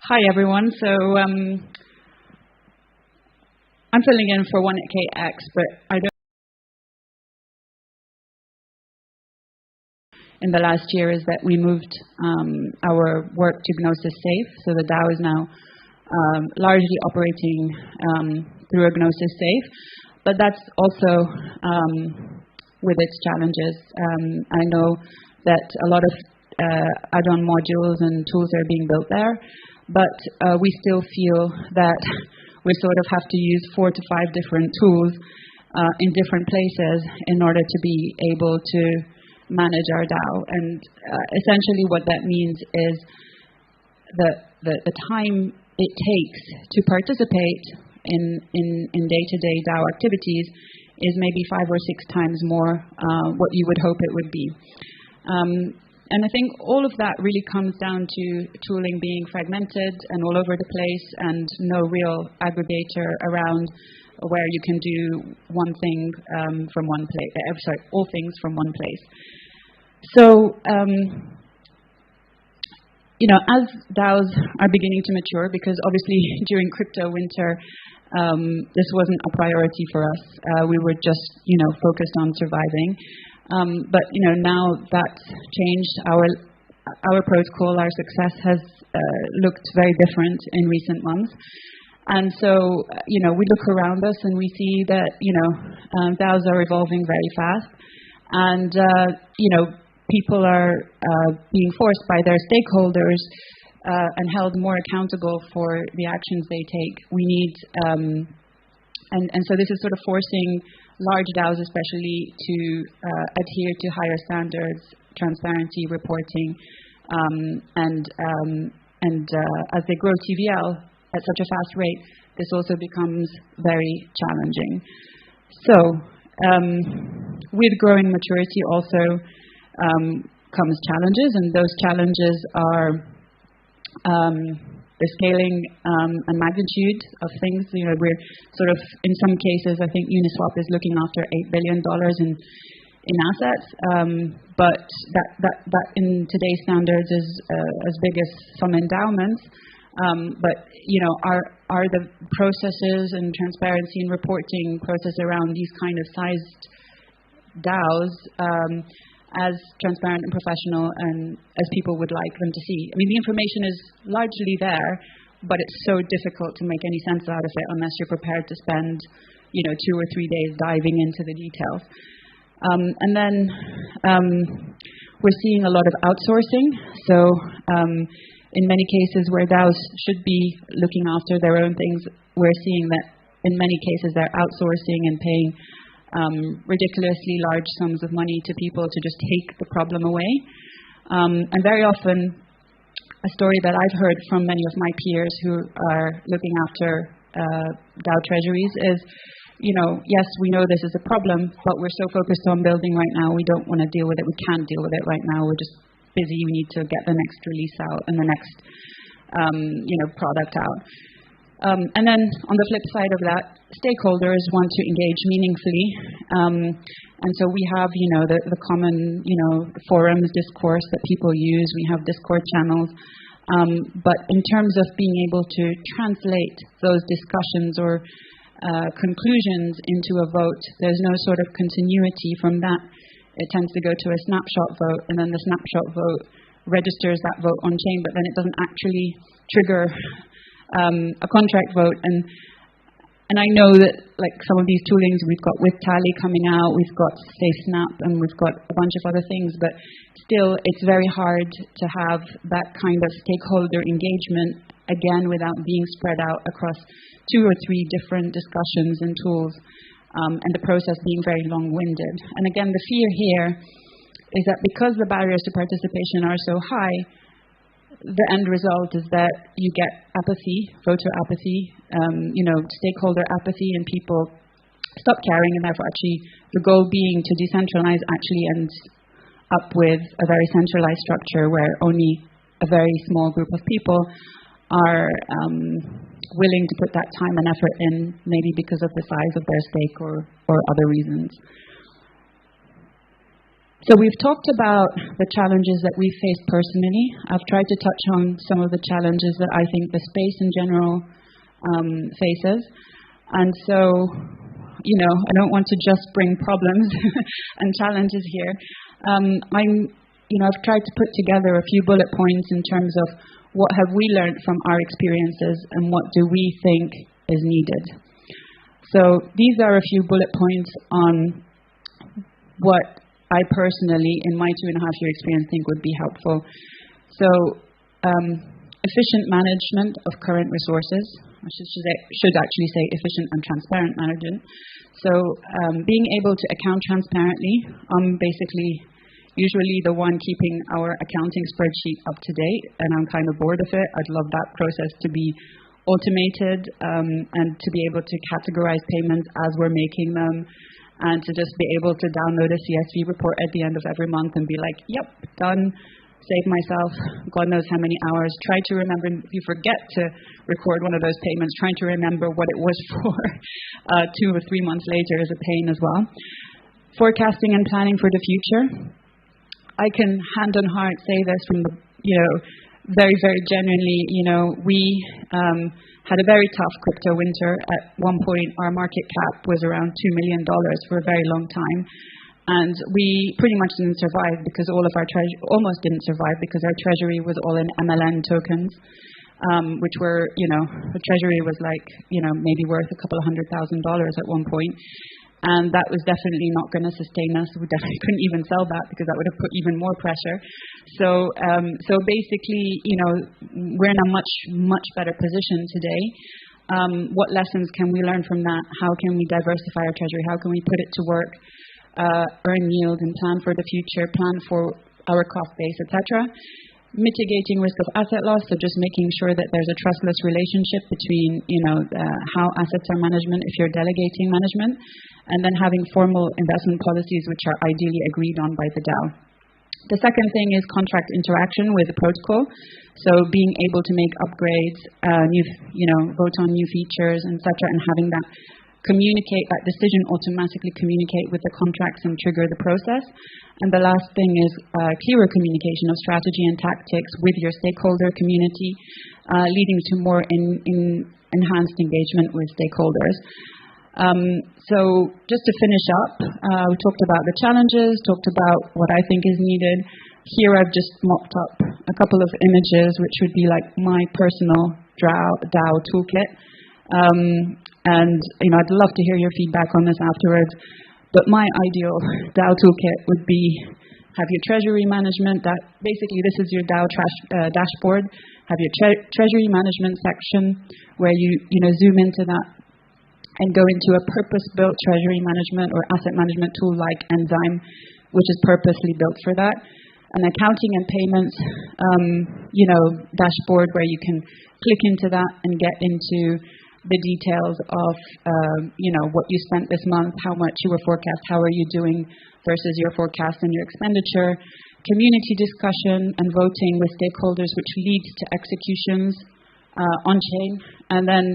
Hi everyone. So I'm filling in for 1KX, but I don't. In the last year is that we moved our work to Gnosis Safe. So the DAO is now largely operating through a Gnosis Safe, but that's also with its challenges. I know that a lot of add-on modules and tools are being built there, but we still feel that we sort of have to use 4 to 5 different tools in different places in order to be able to manage our DAO. And essentially what that means is the time it takes to participate in day-to-day DAO activities is maybe 5 or 6 times more what you would hope it would be. And I think all of that really comes down to tooling being fragmented and all over the place and no real aggregator around where you can do one thing from one place, all things from one place. So, as DAOs are beginning to mature, because obviously during crypto winter, this wasn't a priority for us. We were just, focused on surviving. But now that's changed. Our protocol, our success has looked very different in recent months. And so, we look around us and we see that, DAOs are evolving very fast. And, people are being forced by their stakeholders and held more accountable for the actions they take. We need, and so this is sort of forcing large DAOs especially to adhere to higher standards, transparency, reporting, and as they grow TVL at such a fast rate, this also becomes very challenging. So with growing maturity also comes challenges, and those challenges are the scaling and magnitude of things. We're sort of, in some cases, I think Uniswap is looking after $8 billion in assets, but that in today's standards is as big as some endowments. But are the processes and transparency and reporting process around these kind of sized DAOs as transparent and professional and as people would like them to see? I mean, the information is largely there, but it's so difficult to make any sense out of it unless you're prepared to spend, 2 or 3 days diving into the details. And then we're seeing a lot of outsourcing. So in many cases where DAOs should be looking after their own things, we're seeing that in many cases they're outsourcing and paying ridiculously large sums of money to people to just take the problem away. And very often, a story that I've heard from many of my peers who are looking after DAO treasuries is, yes, we know this is a problem, but we're so focused on building right now, we don't want to deal with it. We can't deal with it right now. We're just busy. We need to get the next release out and the next, product out. And then on the flip side of that, stakeholders want to engage meaningfully. And so we have, the common, forums, discourse that people use. We have Discord channels. But in terms of being able to translate those discussions or conclusions into a vote, there's no sort of continuity from that. It tends to go to a snapshot vote, and then the snapshot vote registers that vote on chain, but then it doesn't actually trigger a contract vote. And I know that some of these toolings, we've got with Tally coming out, we've got SafeSnap, and we've got a bunch of other things, but still it's very hard to have that kind of stakeholder engagement, again, without being spread out across 2 or 3 different discussions and tools, and the process being very long-winded. And again, the fear here is that because the barriers to participation are so high, the end result is that you get apathy, voter apathy, stakeholder apathy, and people stop caring, and therefore actually the goal being to decentralize actually ends up with a very centralized structure where only a very small group of people are willing to put that time and effort in, maybe because of the size of their stake or other reasons. So we've talked about the challenges that we faced personally. I've tried to touch on some of the challenges that I think the space in general faces. And so, I don't want to just bring problems and challenges here. I've tried to put together a few bullet points in terms of what have we learned from our experiences and what do we think is needed. So these are a few bullet points on what I personally, in my 2.5-year experience, think would be helpful. So efficient management of current resources. I should actually say efficient and transparent management. So being able to account transparently. I'm basically usually the one keeping our accounting spreadsheet up to date, and I'm kind of bored of it. I'd love that process to be automated and to be able to categorize payments as we're making them, and to just be able to download a CSV report at the end of every month and be like, yep, done, save myself God knows how many hours. Try to remember, if you forget to record one of those payments, trying to remember what it was for 2 or 3 months later is a pain as well. Forecasting and planning for the future. I can hand on heart say this from the, very, very genuinely, we had a very tough crypto winter. At one point, our market cap was around $2 million for a very long time. And we pretty much didn't survive because all of our almost didn't survive because our treasury was all in MLN tokens, which were, the treasury was like, maybe worth a couple of $100,000 at one point. And that was definitely not going to sustain us. We definitely couldn't even sell that because that would have put even more pressure. So basically, we're in a much, much better position today. What lessons can we learn from that? How can we diversify our treasury? How can we put it to work, earn yield and plan for the future, plan for our cost base, etc.? Mitigating risk of asset loss, so just making sure that there's a trustless relationship between, how assets are management if you're delegating management, and then having formal investment policies which are ideally agreed on by the DAO. The second thing is contract interaction with the protocol, so being able to make upgrades, vote on new features, etc., and having that decision automatically communicate with the contracts and trigger the process. And the last thing is clearer communication of strategy and tactics with your stakeholder community, leading to more enhanced engagement with stakeholders. So just to finish up, we talked about the challenges, talked about what I think is needed. Here I've just mocked up a couple of images, which would be like my personal DAO toolkit. And I'd love to hear your feedback on this afterwards. But my ideal DAO toolkit would be have your treasury management. That basically this is your DAO dashboard. Have your treasury management section where you zoom into that and go into a purpose-built treasury management or asset management tool like Enzyme, which is purposely built for that. An accounting and payments, dashboard where you can click into that and get into the details of, what you spent this month, how much you were forecast, how are you doing versus your forecast and your expenditure, community discussion and voting with stakeholders, which leads to executions on-chain, and then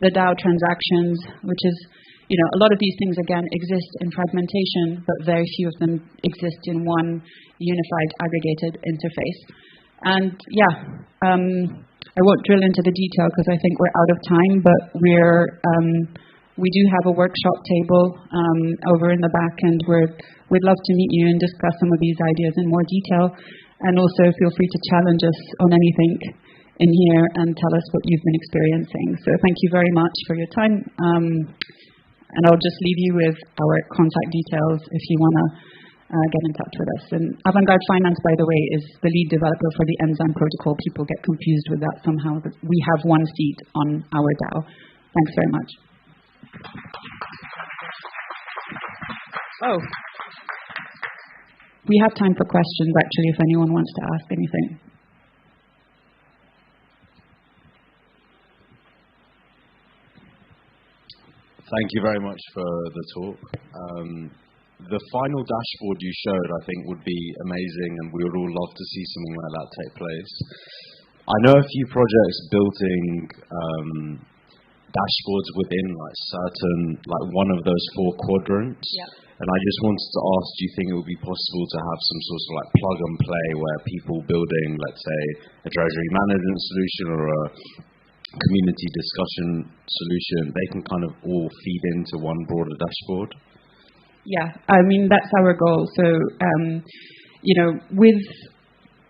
the DAO transactions, which is, a lot of these things, again, exist in fragmentation, but very few of them exist in one unified, aggregated interface. And I won't drill into the detail because I think we're out of time, but we do have a workshop table over in the back, and we'd love to meet you and discuss some of these ideas in more detail. And also feel free to challenge us on anything in here and tell us what you've been experiencing. So thank you very much for your time. And I'll just leave you with our contact details if you want to get in touch with us. And Avant-Garde Finance, by the way, is the lead developer for the Enzyme protocol. People get confused with that somehow. But we have one seat on our DAO. Thanks very much. Oh, we have time for questions, actually, if anyone wants to ask anything. Thank you very much for the talk. The final dashboard you showed, I think, would be amazing, and we would all love to see something like that take place. I know a few projects building dashboards within certain one of those 4 quadrants. Yeah. And I just wanted to ask, do you think it would be possible to have some sort of like plug and play where people building, let's say, a treasury management solution or a community discussion solution, they can kind of all feed into one broader dashboard? Yeah, I mean, that's our goal. So, with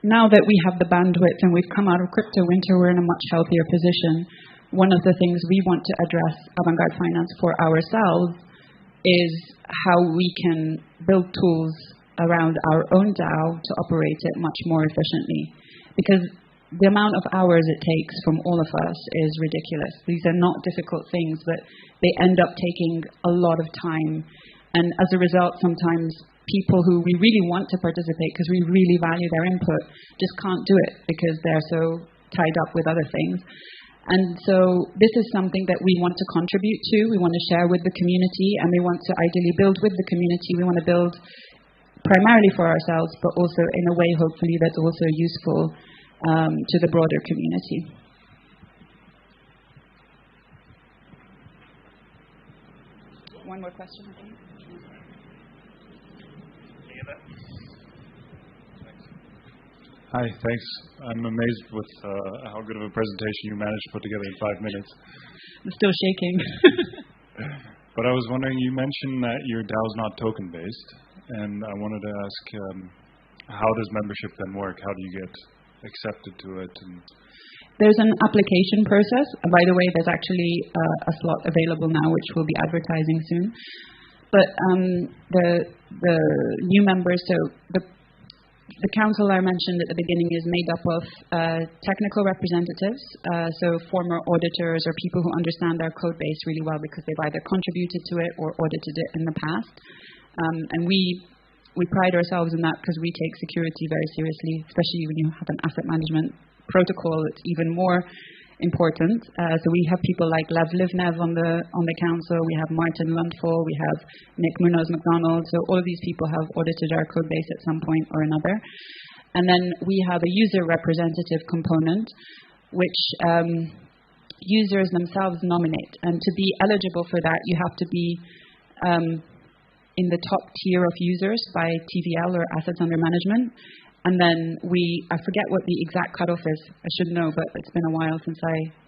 now that we have the bandwidth and we've come out of crypto winter, we're in a much healthier position. One of the things we want to address Avant-Garde Finance for ourselves is how we can build tools around our own DAO to operate it much more efficiently. Because the amount of hours it takes from all of us is ridiculous. These are not difficult things, but they end up taking a lot of time. And as a result, sometimes people who we really want to participate because we really value their input just can't do it because they're so tied up with other things. And so this is something that we want to contribute to. We want to share with the community, and we want to ideally build with the community. We want to build primarily for ourselves, but also in a way, hopefully, that's also useful to the broader community. One more question, I think. Hi, thanks. I'm amazed with how good of a presentation you managed to put together in 5 minutes. I'm still shaking. But I was wondering, you mentioned that your DAO is not token-based, and I wanted to ask, how does membership then work? How do you get accepted to it? There's an application process. By the way, there's actually a slot available now, which we'll be advertising soon. But the new members, so the council I mentioned at the beginning is made up of technical representatives, so former auditors or people who understand our code base really well because they've either contributed to it or audited it in the past. And we pride ourselves in that because we take security very seriously, especially when you have an asset management protocol. It's even more important. So we have people like Lev Livnev on the council. We have Martin Lundfall. We have Nick Munoz-McDonald. So all of these people have audited our code base at some point or another. And then we have a user representative component, which users themselves nominate. And to be eligible for that, you have to be in the top tier of users by TVL or assets under management. And then I forget what the exact cutoff is. I should know, but it's been a while since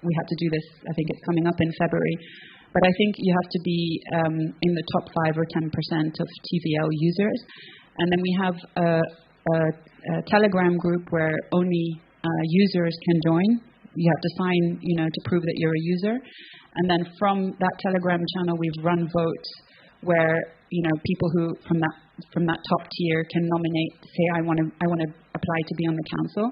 we had to do this. I think it's coming up in February. But I think you have to be in the top 5 or 10% of TVL users. And then we have a Telegram group where only users can join. You have to sign, to prove that you're a user. And then from that Telegram channel, we've run votes where people who from that top tier can nominate, say, I want to apply to be on the council,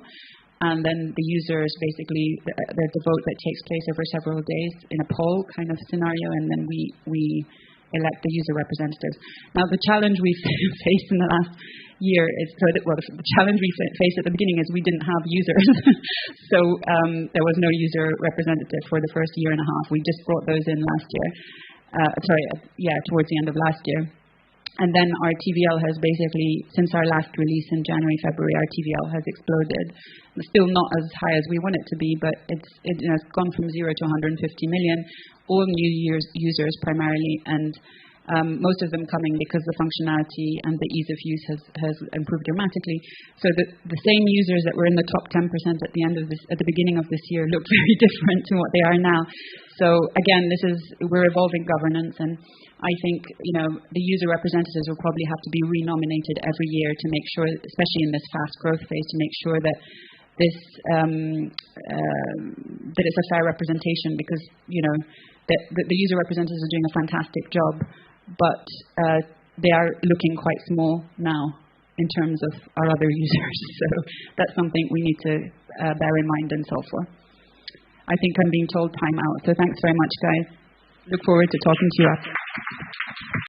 and then the users basically there's a vote that takes place over several days in a poll kind of scenario, and then we elect the user representatives. Now the challenge we faced in the last year is the challenge we faced at the beginning is we didn't have users, so there was no user representative for the first year and a half. We just brought those in last year. Towards the end of last year. And then our TVL has basically, since our last release in January, February, our TVL has exploded. It's still not as high as we want it to be, but it's gone from 0 to 150 million, all new users primarily, and most of them coming because the functionality and the ease of use has improved dramatically. So the same users that were in the top 10% at the beginning of this year look very different to what they are now. So again, we're evolving governance, and I think the user representatives will probably have to be renominated every year to make sure, especially in this fast growth phase, to make sure that this that it's a fair representation, because the user representatives are doing a fantastic job, but they are looking quite small now in terms of our other users. So that's something we need to bear in mind and solve for. I think I'm being told time out. So thanks very much, guys. Look forward to talking to you after.